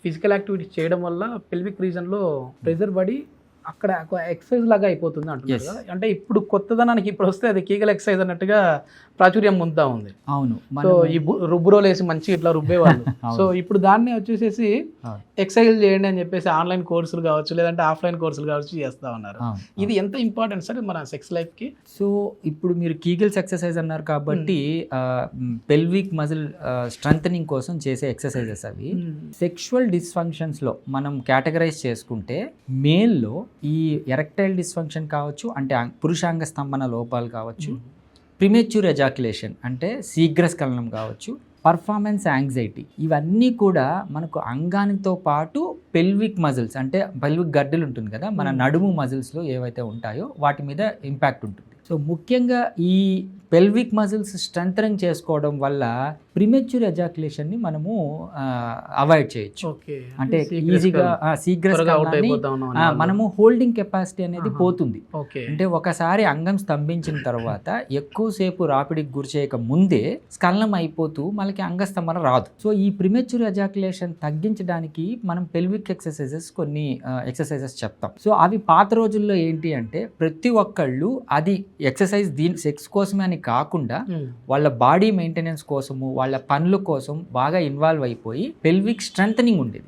Physical activities చేయడం వల్ల pelvic రీజన్లో pressure పడి అక్కడ ఎక్సర్సైజ్ లాగా అయిపోతుంది అంటున్నారు కదా. అంటే ఇప్పుడు కొత్తదనానికి ఇప్పుడు వస్తే అది కీగల్ ఎక్సర్సైజ్ అన్నట్టుగా ప్రాచుర్యం పొందుతా ఉంది. అవును. సో ఈ రుబ్బురోలు వేసి మంచిగా ఇట్లా రుబ్బేవాళ్ళు. సో ఇప్పుడు దాన్ని వచ్చేసేసి ఎక్సర్సైజ్ చేయండి అని చెప్పేసి ఆన్లైన్ కోర్సులు కావచ్చు లేదంటే ఆఫ్లైన్ కోర్సులు కావచ్చు చేస్తా ఉన్నారు. ఇది ఎంత ఇంపార్టెంట్ సార్ మన సెక్స్ లైఫ్ కి? సో ఇప్పుడు మీరు కీగల్స్ ఎక్సర్సైజ్ అన్నారు కాబట్టి పెల్విక్ మజిల్ స్ట్రెంథనింగ్ కోసం చేసే ఎక్సర్సైజెస్ అవి. సెక్షువల్ డిస్ఫంక్షన్స్ లో మనం కేటగరైజ్ చేసుకుంటే మేల్లో ఈ ఎరెక్టైల్ డిస్ఫంక్షన్ కావచ్చు, అంటే పురుషాంగ స్తంభన లోపాలు కావచ్చు, ప్రిమెచ్యూర్ ఎజాక్యులేషన్ అంటే శీఘ్రస్ఖలనం కావచ్చు, పర్ఫార్మెన్స్ యాంగ్జైటీ, ఇవన్నీ కూడా మనకు అంగానితో పాటు పెల్విక్ మజిల్స్ అంటే పెల్విక్ గడ్డలు ఉంటుంది కదా మన నడుము మజిల్స్లో ఏవైతే ఉంటాయో వాటి మీద ఇంపాక్ట్ ఉంటుంది. సో ముఖ్యంగా ఈ పెల్విక్ మజిల్స్ స్ట్రెంథనింగ్ చేసుకోవడం వల్ల ప్రిమెచ్యూర్ ఎజాక్యులేషన్ని మనము అవాయిడ్ చేయొచ్చు. అంటే ఈజీగా శీఘ్రస్ఖలనాన్ని మనము హోల్డింగ్ కెపాసిటీ అనేది పోతుంది. అంటే ఒకసారి అంగం స్తంభించిన తర్వాత ఎక్కువసేపు రాపిడికి గురి చేయక ముందే స్ఖలనం అయిపోతూ మనకి అంగస్తంభన రాదు. సో ఈ ప్రిమెచ్యూర్ ఎజాక్యులేషన్ తగ్గించడానికి మనం పెల్విక్ ఎక్సర్సైజెస్ కొన్ని ఎక్సర్సైజెస్ చెప్తాం. సో అవి పాత రోజుల్లో ఏంటి అంటే ప్రతి ఒక్కళ్ళు అది ఎక్సర్సైజ్ దీని సెక్స్ కోసమే అని కాకుండా వాళ్ళ బాడీ మెయింటెనెన్స్ కోసము వాళ్ళ పనుల కోసం బాగా ఇన్వాల్వ్ అయిపోయి పెల్విక్ స్ట్రెంథనింగ్ ఉండేది.